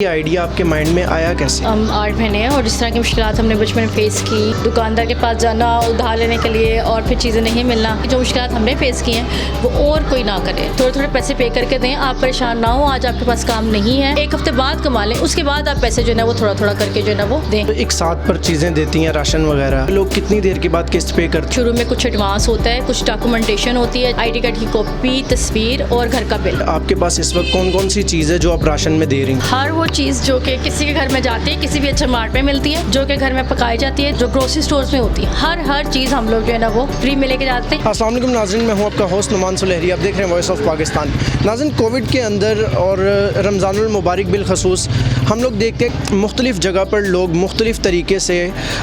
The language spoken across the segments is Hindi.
ये आइडिया आपके माइंड में आया कैसे? हम 8 महीने हैं और जिस तरह की मुश्किलात हमने बचपन में फ़ेस की, दुकानदार के पास जाना उधार लेने के लिए और फिर चीज़ें नहीं मिलना, जो मुश्किलात हमने फ़ेस की हैं वो और कोई ना करे। थोड़े थोड़े पैसे पे करके दें, आप परेशान ना हो। आज आपके पास काम नहीं है, एक हफ्ते बाद कमा लें, उसके बाद आप पैसे जो है ना वो थोड़ा थोड़ा करके जो है ना वो दें। तो एक साथ पर चीज़ें देती हैं, राशन वगैरह, लोग कितनी देर के बाद किस्त पे करते शुरू में कुछ एडवांस होता है, कुछ डॉक्यूमेंटेशन होती है, ID कार्ड की कॉपी, तस्वीर और घर का बिल। हैं? आपके पास इस वक्त कौन कौन सी चीज़ है जो आप राशन में दे रही हैं? हर वो चीज़ जो कि किसी के घर में जाती है, किसी भी अच्छे मार्ट में मिलती है, जो कि घर में पकाई जाती है, जो ग्रोसरी स्टोर्स में होती है, हर चीज़ हम लोग जो है ना वो फ्री में लेके जाते हैं। अस्सलाम वालेकुम नाज़रीन, मैं हूं आपका होस्ट नुमान सुलहरी। आप देख रहे हैं वॉइस ऑफ पाकिस्तान। नाज़रीन, कोविड के अंदर और रमज़ानुल मुबारक बिलखसूस हम लोग देखते हैं मुख्तलिफ़ जगह पर लोग मुख्तलिफ़ तरीके से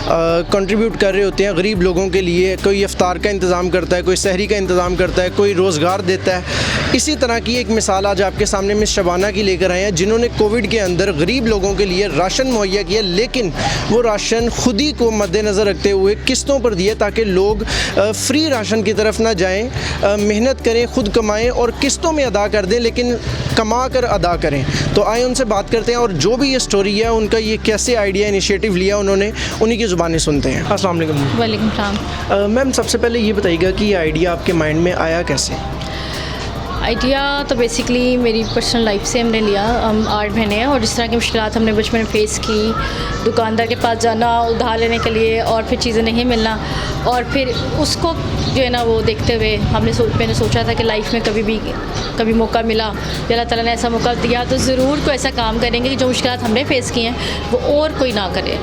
कंट्रीब्यूट कर रहे होते हैं गरीब लोगों के लिए। कोई इफ्तार का इंतज़ाम करता है, कोई सहरी का इंतज़ाम करता है, कोई रोज़गार देता है। इसी तरह की एक मिसाल आज आपके सामने मिस शबाना की लेकर आए हैं, जिन्होंने कोविड के अंदर गरीब लोगों के लिए राशन मुहैया किया, लेकिन वो राशन खुद ही को मद्देनज़र रखते हुए किस्तों पर दिए ताकि लोग फ्री राशन की तरफ ना जाएं, मेहनत करें, खुद कमाएं और किस्तों में अदा कर दें, लेकिन कमा कर अदा करें। तो आए उनसे बात करते हैं और जो भी ये स्टोरी है, उनका ये कैसे आइडिया इनिशिएटिव लिया उन्होंने, उन्हीं की ज़ुबानी सुनते हैं। अस्सलाम वालेकुम। वालेकुम सलाम। मैम, सबसे पहले ये बताइएगा कि ये आइडिया आपके माइंड में आया कैसे? आइडिया तो बेसिकली मेरी पर्सनल लाइफ से हमने लिया। हम 8 महीने हैं और जिस तरह की मुश्किलात हमने बचपन में फ़ेस की, दुकानदार के पास जाना उधार लेने के लिए और फिर चीज़ें नहीं मिलना, और फिर उसको जो है ना वो देखते हुए मैंने सोचा था कि लाइफ में कभी मौका मिला, अल्लाह ताला ने ऐसा मौका दिया तो ज़रूर कोई ऐसा काम करेंगे कि जो मुश्किलात हमने फ़ेस की हैं वो और कोई ना करे।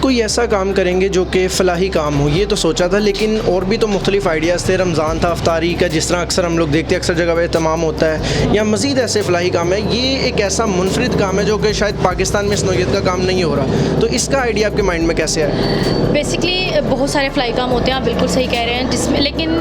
कोई ऐसा काम करेंगे जो कि फ़लाही काम हो, ये तो सोचा था, लेकिन और भी तो मुख्तलिफ़ आइडियाज़ थे। रमज़ान था, अफ्तारी का, जिस तरह अक्सर हम लोग देखते हैं, अक्सर जगह पे तमाम होता है, या मज़ीद ऐसे फ़लाही काम है। ये एक ऐसा मुनफरिद काम है जो कि शायद पाकिस्तान में इस नौइयत का काम नहीं हो रहा। तो इसका आइडिया आपके माइंड में कैसे आया? बेसिकली बहुत सारे फ़लाही काम होते हैं, आप बिल्कुल सही कह रहे हैं, जिसमें लेकिन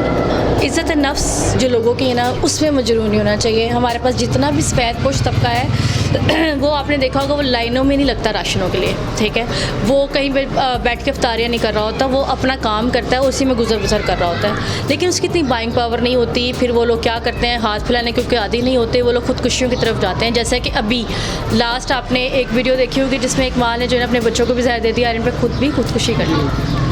इज़्ज़त नफ्स जो लोगों की है ना उसमें मजरूर नहीं होना चाहिए। हमारे पास जितना भी सफ़ेद पोश तबका है वो आपने देखा होगा वो लाइनों में नहीं लगता राशनों के लिए, ठीक है। वो कहीं पे बैठ के इफ्तारियाँ नहीं कर रहा होता, वो अपना काम करता है, उसी में गुजर बसर कर रहा होता है, लेकिन उसकी इतनी बाइंग पावर नहीं होती। फिर वो लोग क्या करते हैं, हाथ फैलाने क्योंकि आदी नहीं होते, वो लोग खुदकुशियों की तरफ जाते हैं। जैसे कि अभी लास्ट आपने एक वीडियो देखी होगी जिसमें एक माँ ने जो है अपने बच्चों को भी ज़हर दे दिया और इन पर खुद भी खुदकुशी कर ली।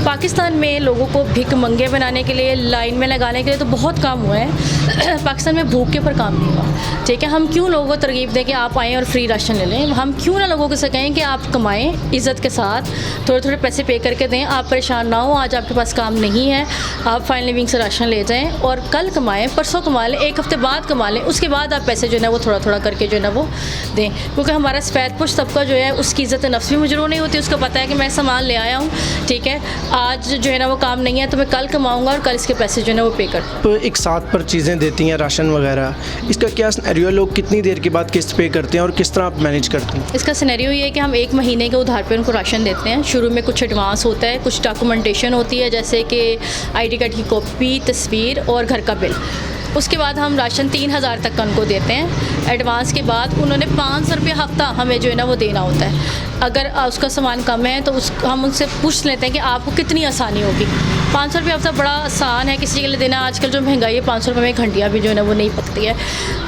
पाकिस्तान में लोगों को भिख मंगे बनाने के लिए, लाइन में लगाने के लिए तो बहुत काम हुआ है पाकिस्तान में भूख के ऊपर काम नहीं हुआ, ठीक है। हम क्यों लोगों को तरगीब दें कि आप आएँ और फ्री राशन ले लें? हम क्यों ना लोगों को से कहें कि आप कमाएं इज़्ज़त के साथ, थोड़े थोड़े पैसे पे करके दें, आप परेशान ना हो। आज आपके पास काम नहीं है, आप फाइन लिविंग से राशन ले जाएँ और कल कमाएँ, परसों कमा लें, एक हफ्ते बाद कमा लें, उसके बाद आप पैसे जो है ना वो थोड़ा थोड़ा करके जो है ना वो दें। क्योंकि हमारा सफ़ेद पोश तबका जो है उसकी इज़्ज़त नफ्स भी मजरूर नहीं होती। उसको पता है कि मैं सामान ले आया हूँ, ठीक है, आज जो है ना वो काम नहीं है तो मैं कल कमाऊंगा और कल इसके पैसे जो है ना वो पे कर। तो एक साथ पर चीज़ें देती हैं, राशन वगैरह, इसका क्या सिनेरियो? लोग कितनी देर के बाद किस्त पे करते हैं और किस तरह आप मैनेज करते हैं? इसका सिनेरियो ये है कि हम 1 महीने के उधार पे उनको राशन देते हैं। शुरू में कुछ एडवांस होता है, कुछ डॉक्यूमेंटेशन होती है, जैसे कि ID कार्ड की कॉपी, तस्वीर और घर का बिल। उसके बाद हम राशन 3000 तक का उनको देते हैं। एडवांस के बाद उन्होंने 500 रुपये हफ़्ता हमें जो है ना वो देना होता है। अगर उसका सामान कम है तो हम उनसे पूछ लेते हैं कि आपको कितनी आसानी होगी। 500 रुपये हफ़्ता बड़ा आसान है किसी के लिए देना। आजकल जो महंगाई है, 500 रुपये में घंटियाँ भी जो है ना वो नहीं पकती है।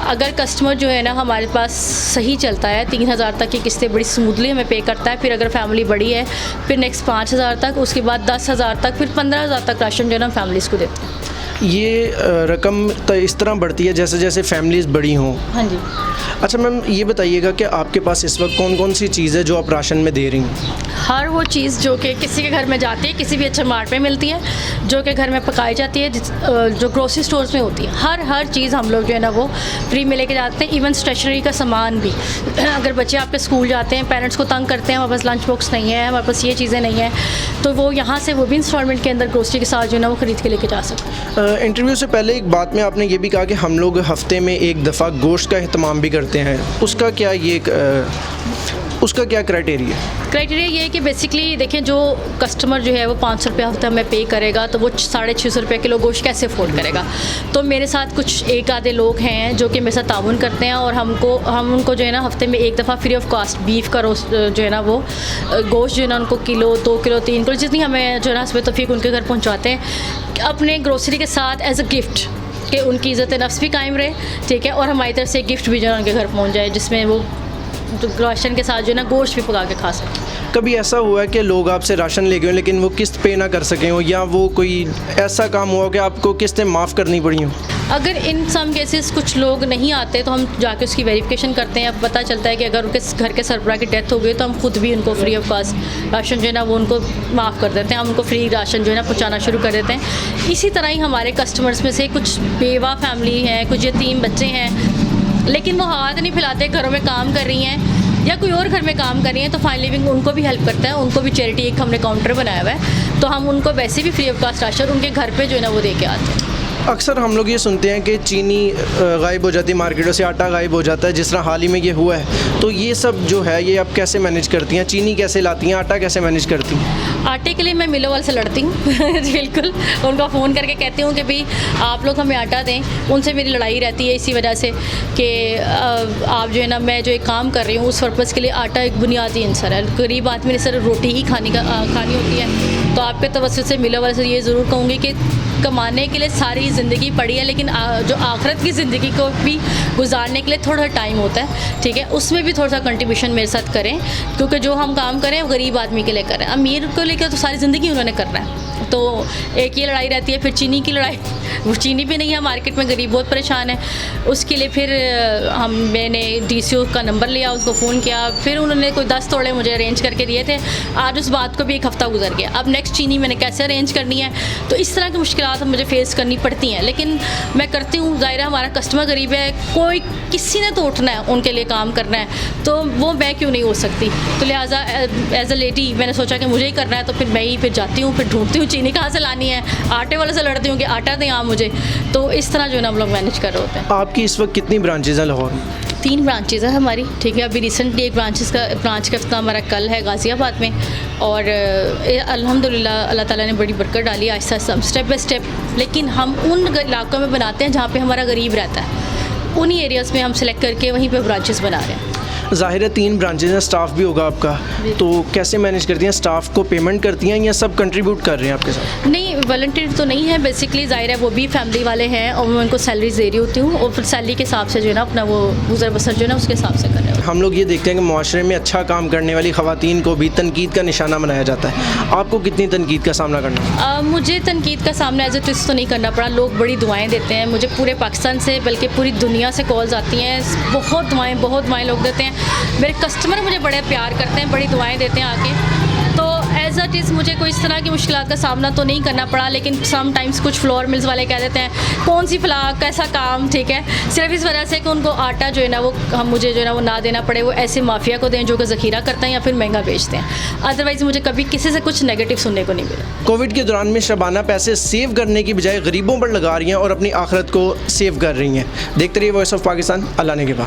अगर कस्टमर जो है ना हमारे पास सही चलता है, 3000 तक की किस्तें बड़ी स्मूथली हमें पे करता है। फिर अगर फैमिली बड़ी है फिर नेक्स्ट 5000 तक, उसके बाद 10,000 तक, फिर 15,000 तक राशन जो है ना फैमिलीज़ को देते हैं। ये रकम तो इस तरह बढ़ती है जैसे जैसे फैमिलीज़ बड़ी हों? हाँ जी। अच्छा मैम, ये बताइएगा कि आपके पास इस वक्त कौन कौन सी चीज़ है जो आप राशन में दे रही हैं? हर वो चीज़ जो कि किसी के घर में जाती है, किसी भी अच्छे मार्ट में मिलती है, जो कि घर में पकाई जाती है, जो ग्रोसरी स्टोर्स में होती है, हर चीज़ हम लोग जो है ना वो फ्री में लेके जाते हैं। इवन स्टेशनरी का सामान भी अगर बच्चे आपके स्कूल जाते हैं, पेरेंट्स को तंग करते हैं, हमारे पास लंच बॉक्स नहीं है, हमारे पास ये चीज़ें नहीं है, तो वो यहाँ से वो भी इंस्टॉलमेंट के अंदर ग्रोसरी के साथ जो है ना वो ख़रीद के लेके जा सकते हैं। इंटरव्यू से पहले एक बात में आपने ये भी कहा कि हम लोग हफ़्ते में एक दफ़ा गोश्त का अहतमाम भी करते हैं, उसका क्या क्राइटेरिया ये है कि बेसिकली देखें, जो कस्टमर जो है वो 500 रुपये हफ्ता में पे करेगा तो वो 650 रुपये किलो गोश्त कैसे अफोर्ड करेगा? तो मेरे साथ कुछ एक आधे लोग हैं जो कि मेरे साथ ताउन करते हैं और हम उनको जो है ना हफ्ते में एक दफ़ा फ्री ऑफ कॉस्ट बीफ का रोस्ट जो है ना वो गोश्त जो है ना उनको किलो, 2 किलो, 3 किलो, जितनी हमें जो है ना हस्बे तौफीक उनके घर पहुँचाते हैं अपने ग्रोसरी के साथ एज अ गिफ्ट, कि उनकी इज़्ज़त नफ्स भी कायम रहे, ठीक है, और हमारी तरफ से गिफ्ट भी जो है उनके घर पहुँच जाए, जिसमें वो राशन के साथ जो है ना गोश्त भी पका के खा सकें। कभी ऐसा हुआ है कि लोग आपसे राशन ले गए हों लेकिन वो किस्त पे ना कर सके हो, या वो कोई ऐसा काम हुआ हो कि आपको किस्तें माफ़ करनी पड़ी हों? अगर इन सम केसेस कुछ लोग नहीं आते तो हम जाके उसकी वेरिफिकेशन करते हैं। अब पता चलता है कि अगर उनके घर के सरबराह की डेथ हो गई तो हम खुद भी उनको फ्री ऑफ कास्ट राशन जो है ना वो उनको माफ़ कर देते हैं। हम उनको फ्री राशन जो है ना पहुँचाना शुरू कर देते हैं। इसी तरह ही हमारे कस्टमर्स में से कुछ बेवा फैमिली हैं, कुछ यतीम बच्चे हैं, लेकिन वो हाथ नहीं फैलाते, घरों में काम कर रही हैं या कोई और घर में काम कर रही हैं, तो फाइन लिविंग उनको भी हेल्प करता है। उनको भी चैरिटी एक हमने काउंटर बनाया हुआ है, तो हम उनको वैसे भी फ्री ऑफ कास्ट राशन उनके घर पे जो है ना वो दे के आते हैं। अक्सर हम लोग ये सुनते हैं कि चीनी गायब हो जाती है मार्केटों से, आटा गायब हो जाता है, जिस तरह हाल ही में ये हुआ है, तो ये सब जो है ये आप कैसे मैनेज करती हैं? चीनी कैसे लाती हैं, आटा कैसे मैनेज करती हैं? आटे के लिए मैं मिलों वाले से लड़ती हूँ बिल्कुल, उनको फ़ोन करके कहती हूँ कि भाई आप लोग हमें आटा दें। उनसे मेरी लड़ाई रहती है इसी वजह से कि आप जो है ना, मैं जो एक काम कर रही हूँ उस पर्पज़ के लिए आटा एक बुनियादी अंसर है। गरीब आदमी ने सिर्फ रोटी ही खानी होती है। तो आपके तवज्जुह से मिलों वाले से ये ज़रूर कहूँगी कि कमाने के लिए सारी ज़िंदगी पड़ी है, लेकिन जो आखिरत की ज़िंदगी को भी गुजारने के लिए थोड़ा टाइम होता है, ठीक है, उसमें भी थोड़ा सा कंट्रीब्यूशन मेरे साथ करें, क्योंकि जो हम काम करें वो गरीब आदमी के लिए करें। अमीर को लेकर तो सारी ज़िंदगी उन्होंने करना है। तो एक ये लड़ाई रहती है। फिर चीनी की लड़ाई, वो चीनी भी नहीं है मार्केट में, गरीब बहुत परेशान है। उसके लिए फिर मैंने DCO का नंबर लिया, उसको फ़ोन किया, फिर उन्होंने कोई 10 तोड़े मुझे अरेंज करके दिए थे। आज उस बात को भी एक हफ़्ता गुजर गया। अब नेक्स्ट चीनी मैंने कैसे अरेंज करनी है, तो इस तरह की मुश्किलात मुझे फेस करनी पड़ती हैं, लेकिन मैं करती हूँ। ज़ाहिर है हमारा कस्टमर गरीब है, कोई किसी ने तो उठना है, उनके लिए काम करना है, तो वो मैं क्यों नहीं हो सकती। तो लिहाजा एज अ लेडी मैंने सोचा कि मुझे ही करना है, तो फिर मैं ही फिर जाती हूँ, फिर ढूंढती हूँ चीनी कहाँ से लानी है, आटे वाले से लड़ती हूँ कि आटा दें आप मुझे। तो इस तरह जो है ना हम लोग मैनेज कर रहे होते हैं। आपकी इस वक्त कितनी ब्रांचेज़ हैं लाहौर में? 3 ब्रांचेज़ है हमारी, ठीक है। अभी रिसेंटली एक ब्रांच का इफ्तिताह हमारा कल है गाज़ियाबाद में, और अल्हम्दुलिल्लाह अल्लाह ताला ने बड़ी बरकत डाली। Aahista Aahista step by step, लेकिन हम उन इलाकों में बनाते हैं जहाँ पे हमारा गरीब रहता है, उन्हीं एरियाज़ में हम सेलेक्ट करके वहीं पे ब्रांचेस बना रहे हैं। ज़ाहिर है 3 ब्रांचेज़ हैं, स्टाफ भी होगा आपका, तो कैसे मैनेज करती हैं? स्टाफ को पेमेंट करती हैं या सब कंट्रीब्यूट कर रहे हैं आपके साथ? नहीं, वॉलंटियर तो नहीं है बेसिकली। ज़ाहिर है वो भी फैमिली वाले हैं और मैं उनको सैलरीज दे रही होती हूँ, और फिर सैलरी के हिसाब से जो है ना अपना वो गुजर बसर जो है ना उसके हिसाब से कर रहे हैं। हम लोग ये देखते हैं कि मुआशरे में अच्छा काम करने वाली ख़वातीन को भी तनकीद का निशाना बनाया जाता है। आपको कितनी तनकीद का सामना करना? मुझे तनकीद का सामना एज ए ट्विस्ट तो नहीं करना पड़ा। लोग बड़ी दुआएं देते हैं मुझे, पूरे पाकिस्तान से बल्कि पूरी दुनिया से कॉल्स आती हैं, बहुत दुआएं लोग देते हैं। मेरे कस्टमर मुझे बड़े प्यार करते हैं, बड़ी दुआएं देते हैं आके। तो एज इट इज़ मुझे कोई इस तरह की मुश्किलात का सामना तो नहीं करना पड़ा, लेकिन सम टाइम्स कुछ फ्लोर मिल्स वाले कह देते हैं कौन सी फ्लाक कैसा काम, ठीक है, सिर्फ इस वजह से कि उनको आटा जो है ना वो हम मुझे जो है ना वो ना देना पड़े, वो ऐसे माफिया को दें जो कि ज़ख़ीरा करते हैं या फिर महंगा बेचते हैं। अदरवाइज़ मुझे कभी किसी से कुछ नेगेटिव सुनने को नहीं मिला। कोविड के दौरान में शबाना पैसे सेव करने की बजाय गरीबों पर लगा रही हैं और अपनी आखिरत को सेव कर रही हैं। देखते रहिए वॉइस ऑफ पाकिस्तान। अल्लाह ने के बाद।